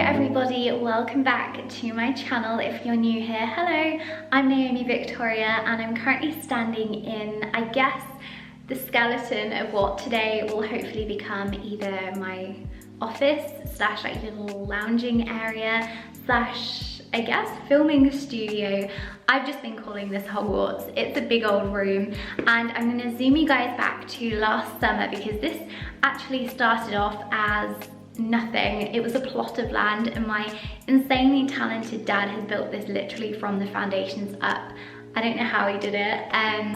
everybody, welcome back to my channel. If you're new here, hello, I'm Naomi Victoria and I'm currently standing in, I guess, the skeleton of what today will hopefully become either my office slash like little lounging area slash, I guess, filming studio. I've just been calling this Hogwarts. It's a big old room and I'm gonna zoom you guys back to last summer because this actually started off as nothing. It was a plot of land and my insanely talented dad had built this literally from the foundations up. I don't know how he did it.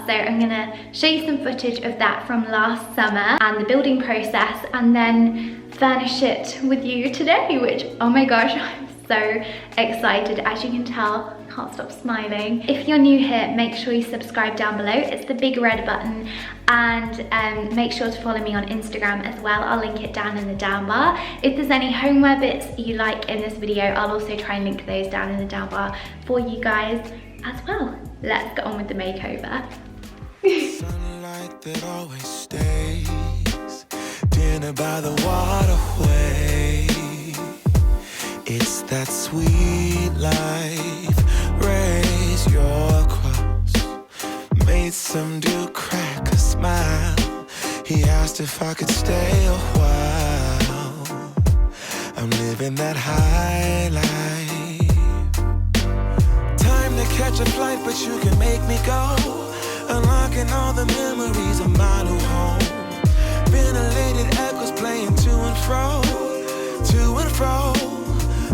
So I'm gonna show you some footage of that from last summer and the building process and then furnish it with you today, which, oh my gosh, I'm so excited. As you can tell, I can't stop smiling. If you're new here, make sure you subscribe down below. It's the big red button, and make sure to follow me on Instagram as well. I'll link it down in the down bar. If there's any homeware bits you like in this video, I'll also try and link those down in the down bar for you guys as well. Let's get on with the makeover. Sunlight that always stays, dinner by the waterway. It's that sweet life. Raise your cross. Made some dude crack a smile. He asked if I could stay a while. I'm living that high life. Time to catch a flight, but you can make me go. Unlocking all the memories of my new home. Ventilated echoes playing to and fro,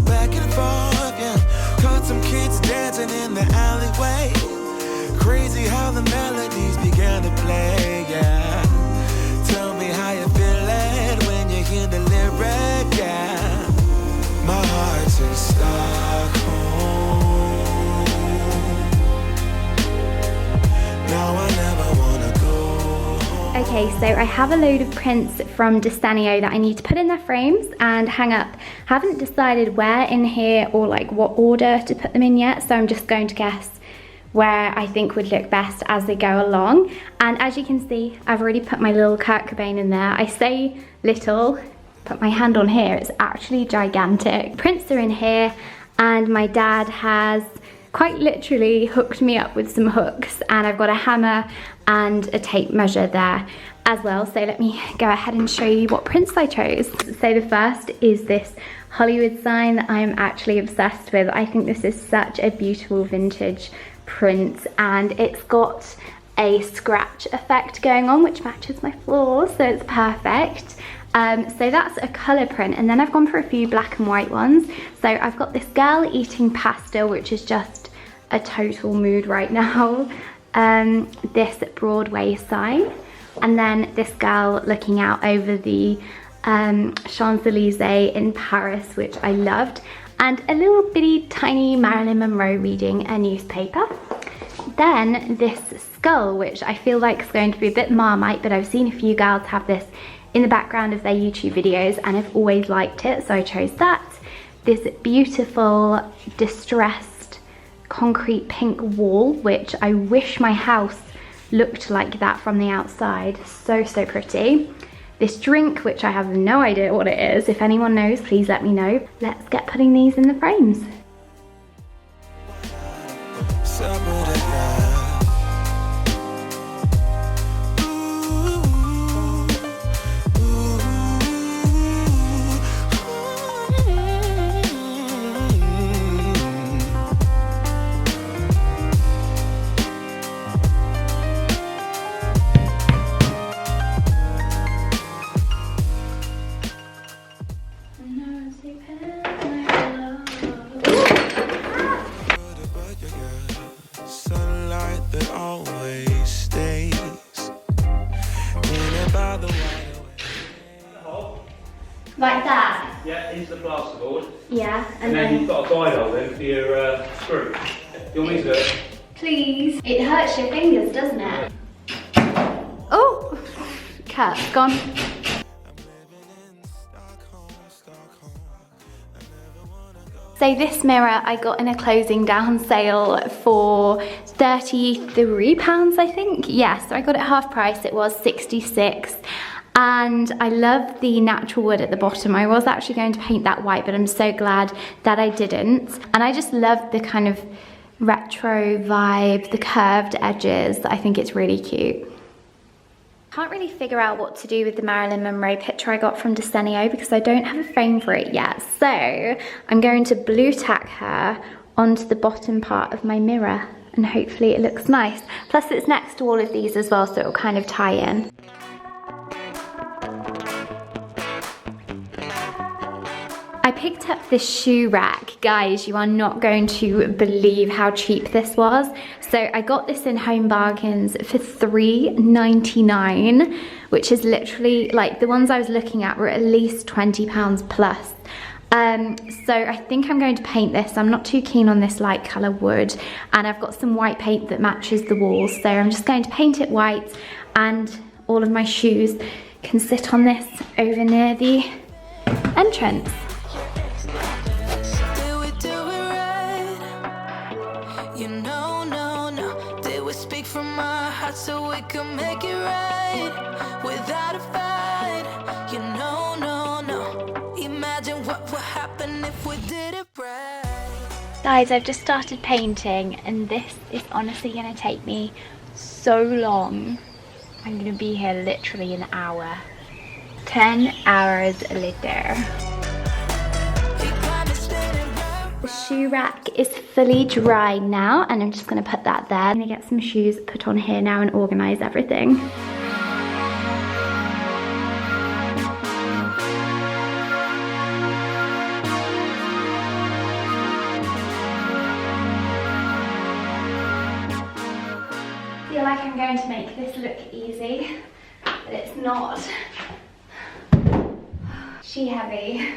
back and forth, yeah. Caught some kids dancing in the alleyway. Crazy how the melodies began to play, yeah. Tell me how you feeling when you hear the lyric, yeah. My heart's in Stockholm. Now I never wanna go home. Okay, so I have a load of prints from Destanio that I need to put in their frames and hang up. Haven't decided where in here or like what order to put them in yet, so I'm just going to guess where I think would look best as they go along. And as you can see, I've already put my little Kurt Cobain in there. I say little, put my hand on here, it's actually gigantic. Prints are in here and my dad has quite literally hooked me up with some hooks and I've got a hammer and a tape measure there as well. So let me go ahead and show you what prints I chose. So the first is this Hollywood sign that I'm actually obsessed with. I think this is such a beautiful vintage print and it's got a scratch effect going on which matches my floor, so it's perfect. So that's a colour print, and then I've gone for a few black and white ones. So I've got this girl eating pasta, which is just a total mood right now. This Broadway sign, and then this girl looking out over the Champs-Elysees in Paris, which I loved, and a little bitty tiny Marilyn Monroe reading a newspaper. Then this skull, which I feel like is going to be a bit Marmite, but I've seen a few girls have this in the background of their YouTube videos and I've always liked it, so I chose that. This beautiful distressed concrete pink wall, which I wish my house looked like that from the outside. So pretty. This drink, which I have no idea what it is. If anyone knows, please let me know. Let's get putting these in the frames. Like that? Yeah, into the plasterboard. Yeah, and then you've got a guide holder for your screw. You want me to do it? Please. It hurts your fingers, doesn't it? Oh! Cat's gone. So this mirror I got in a closing down sale for £33, I think. Yes, so I got it half price. It was 66. And I love the natural wood at the bottom. I was actually going to paint that white, but I'm so glad that I didn't. And I just love the kind of retro vibe, the curved edges. I think it's really cute. Can't really figure out what to do with the Marilyn Monroe picture I got from Desenio because I don't have a frame for it yet. So I'm going to blue tack her onto the bottom part of my mirror and hopefully it looks nice. Plus it's next to all of these as well, so it'll kind of tie in. I picked up this shoe rack. Guys, you are not going to believe how cheap this was. So I got this in Home Bargains for $3.99, which is literally, like, the ones I was looking at were at least £20 plus. So I think I'm going to paint this. I'm not too keen on this light colour wood, and I've got some white paint that matches the walls, so I'm just going to paint it white, and all of my shoes can sit on this over near the entrance. So we can make it right without a fight. You know, no. Imagine what would happen if we did it right. Guys, I've just started painting and this is honestly gonna take me so long. I'm gonna be here literally an hour. 10 hours later. The shoe rack is fully dry now and I'm just going to put that there. I'm going to get some shoes put on here now and organise everything. I feel like I'm going to make this look easy, but it's not. She heavy.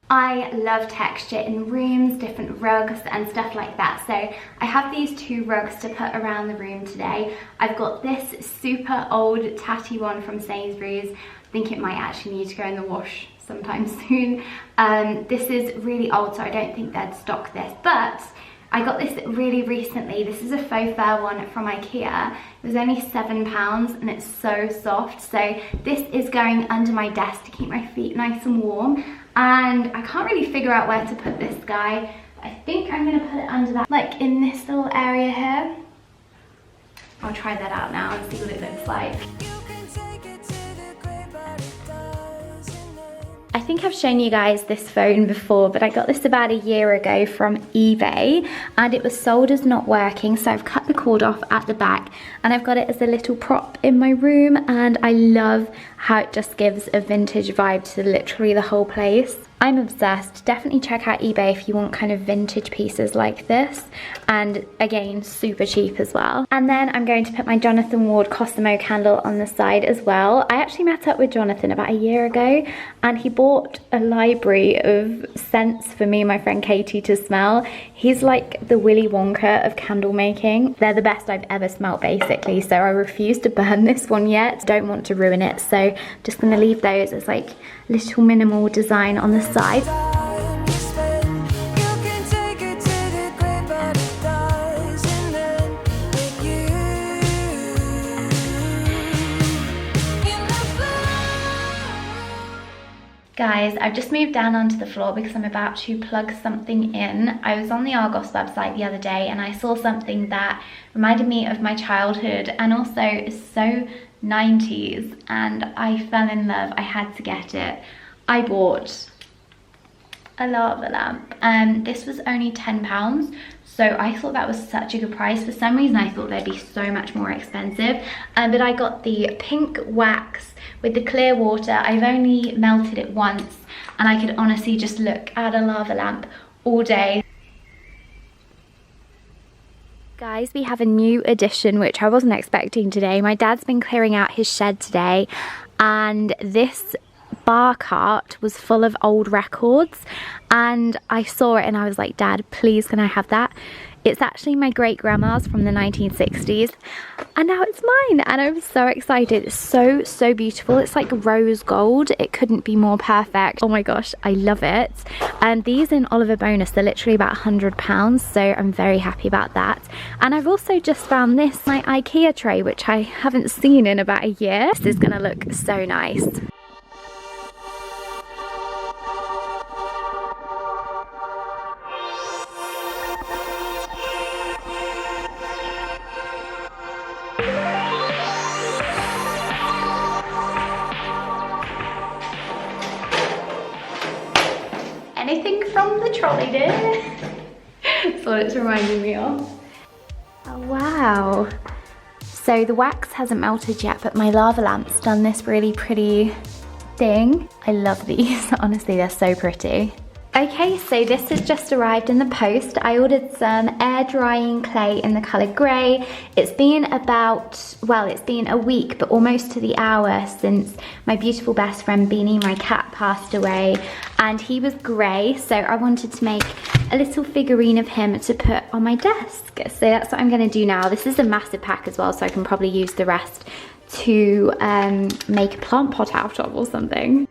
I love texture in rooms, different rugs and stuff like that. So I have these 2 rugs to put around the room today. I've got this super old tatty one from Sainsbury's. I think it might actually need to go in the wash sometime soon. This is really old, so I don't think they'd stock this, but I got this really recently. This is a faux fur one from IKEA. It was only £7 and it's so soft. So this is going under my desk to keep my feet nice and warm. And I can't really figure out where to put this guy. I think I'm gonna put it under that, like in this little area here. I'll try that out now and see what it looks like. I think I've shown you guys this phone before, but I got this about a year ago from eBay and it was sold as not working, so I've cut the cord off at the back and I've got it as a little prop in my room, and I love how it just gives a vintage vibe to literally the whole place. I'm obsessed. Definitely check out eBay if you want kind of vintage pieces like this, and again, super cheap as well. And then I'm going to put my Jonathan Ward Cosmo candle on the side as well. I actually met up with Jonathan about a year ago and he bought a library of scents for me and my friend Katie to smell. He's like the Willy Wonka of candle making. They're the best I've ever smelt basically, so I refuse to burn this one yet. Don't want to ruin it, so I'm just gonna leave those as like little minimal design on the side. Guys, I've just moved down onto the floor because I'm about to plug something in. I was on the Argos website the other day and I saw something that reminded me of my childhood and also is so 90s, and I fell in love. I had to get it. I bought a lava lamp and this was only £10, so I thought that was such a good price. For some reason I thought they'd be so much more expensive, but I got the pink wax with the clear water. I've only melted it once and I could honestly just look at a lava lamp all day. Guys, we have a new addition which I wasn't expecting today. My dad's been clearing out his shed today and this bar cart was full of old records, and I saw it and I was like, Dad, please can I have that? It's actually my great grandma's from the 1960s, and now it's mine, and I was so excited. It's so beautiful. It's like rose gold. It couldn't be more perfect. Oh my gosh, I love it. And these in Oliver Bonus, they're literally about £100, so I'm very happy about that. And I've also just found this, my IKEA tray, which I haven't seen in about a year. This is gonna look so nice. Anything from the trolley, dear? That's what it's reminding me of. Oh, wow. So the wax hasn't melted yet, but my lava lamp's done this really pretty thing. I love these, honestly, they're so pretty. Okay, so this has just arrived in the post. I ordered some air drying clay in the colour grey. It's been about, well, it's been a week, but almost to the hour since my beautiful best friend Beanie, my cat, passed away, and he was grey, so I wanted to make a little figurine of him to put on my desk. So that's what I'm gonna do now. This is a massive pack as well, so I can probably use the rest to make a plant pot out of or something.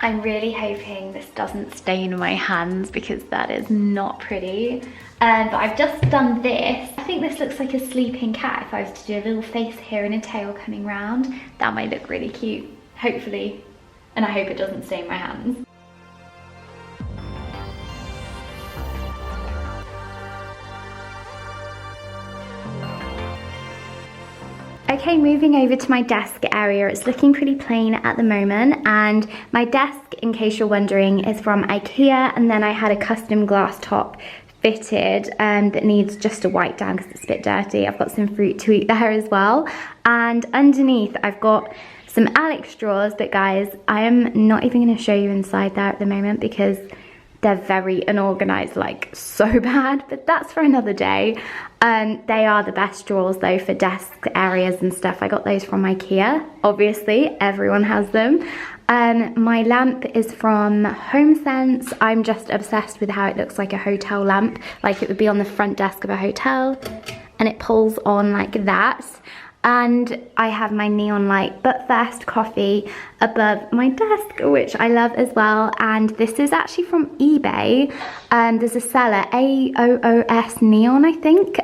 I'm really hoping this doesn't stain my hands because that is not pretty. But I've just done this. I think this looks like a sleeping cat. If I was to do a little face here and a tail coming round, that might look really cute, hopefully. And I hope it doesn't stain my hands. Okay, moving over to my desk area. It's looking pretty plain at the moment, and my desk, in case you're wondering, is from IKEA, and then I had a custom glass top fitted that needs just a wipe down because it's a bit dirty. I've got some fruit to eat there as well, and underneath I've got some Alex drawers, but guys, I am not even going to show you inside there at the moment because they're very unorganized, like so bad, but that's for another day. They are the best drawers though for desk areas and stuff. I got those from IKEA, obviously, everyone has them. My lamp is from HomeSense. I'm just obsessed with how it looks like a hotel lamp, like it would be on the front desk of a hotel, and it pulls on like that. And I have my neon light but first coffee above my desk, which I love as well. And this is actually from eBay. There's a seller, AOOS Neon, I think.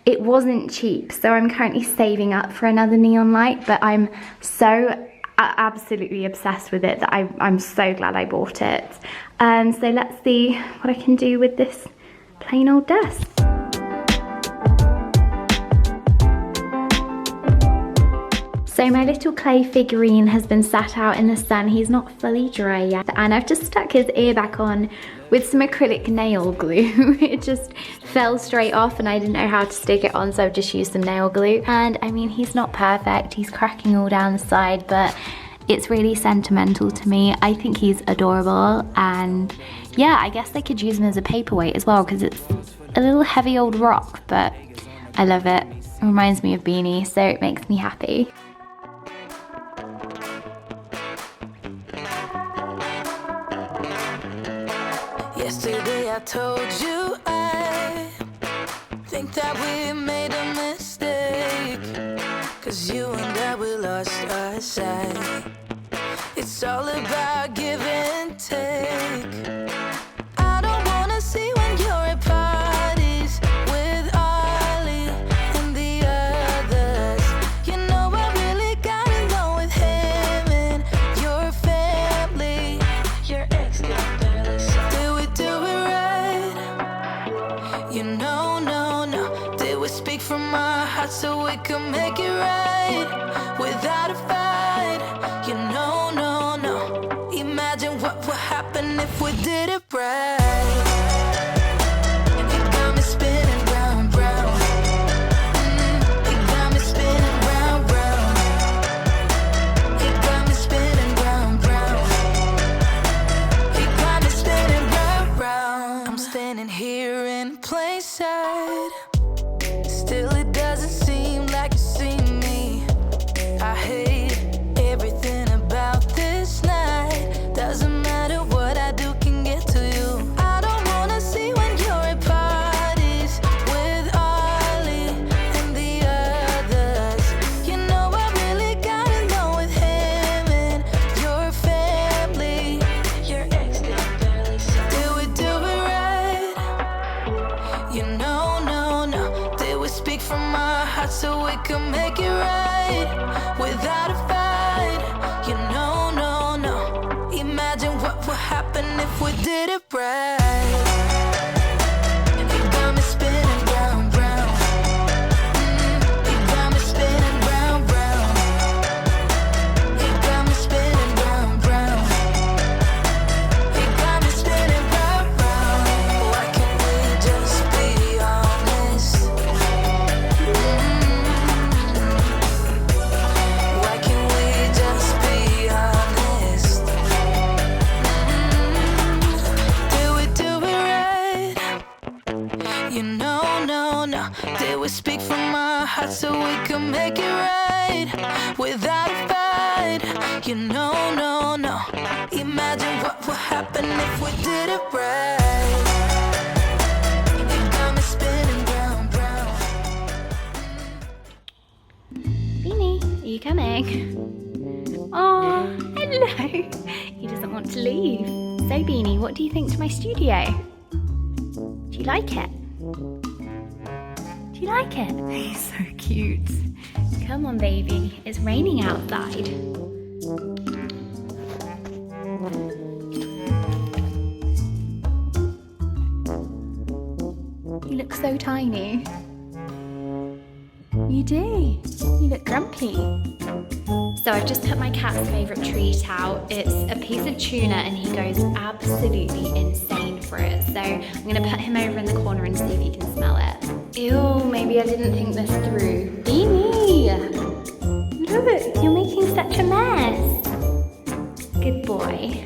It wasn't cheap, so I'm currently saving up for another neon light, but I'm so absolutely obsessed with it that I'm so glad I bought it. So let's see what I can do with this plain old desk. So my little clay figurine has been sat out in the sun. He's not fully dry yet. And I've just stuck his ear back on with some acrylic nail glue. It just fell straight off and I didn't know how to stick it on, so I've just used some nail glue. And I mean, he's not perfect. He's cracking all down the side, but it's really sentimental to me. I think he's adorable, and yeah, I guess they could use him as a paperweight as well because it's a little heavy old rock, but I love it. It reminds me of Beanie, so it makes me happy. Yesterday I told you I think that we made a mistake, 'cause you and I, we lost our sight. It's all about give and take. I don't wanna see when you're at parties with Ollie and the others. You know I really got along with him and your family. Your ex got barely saw. Did we do it right? You know, no. Did we speak from our hearts so we could make it right without a fight? You know, no. Imagine what would happen if we did it right. It got me spinning round, round. It got me spinning round, round. It got me spinning round, round. It got me spinning round, round. I'm standing here in plain sight. Still it doesn't seem like you see me. I hate everything about this night. we can make it right without a fight. You know, no, no. Imagine what would happen if we did it right. You got me spinning round, round. You got me spinning round, round. You got me spinning round, round. You got me spinning round, round. Why can't we just be honest? Why can't we just be honest? Did we do it right? You know, no, no. Did we speak from our hearts so we can make it right without a fight? You know, no, no. Imagine what would happen if we did it right. You got me spinning round, round. Beanie, are you coming? Oh, hello. He doesn't want to leave. So Beanie, what do you think to my studio? Do you like it? Do you like it? He's so cute. Come on, baby. It's raining outside. You look so tiny. You do. You look grumpy. So I've just put my cat's favourite treat out. It's a piece of tuna and he goes absolutely insane for it. So I'm going to put him over in the corner and see if he can smell it. Ew, maybe I didn't think this through. Beanie! Look, you're making such a mess. Good boy.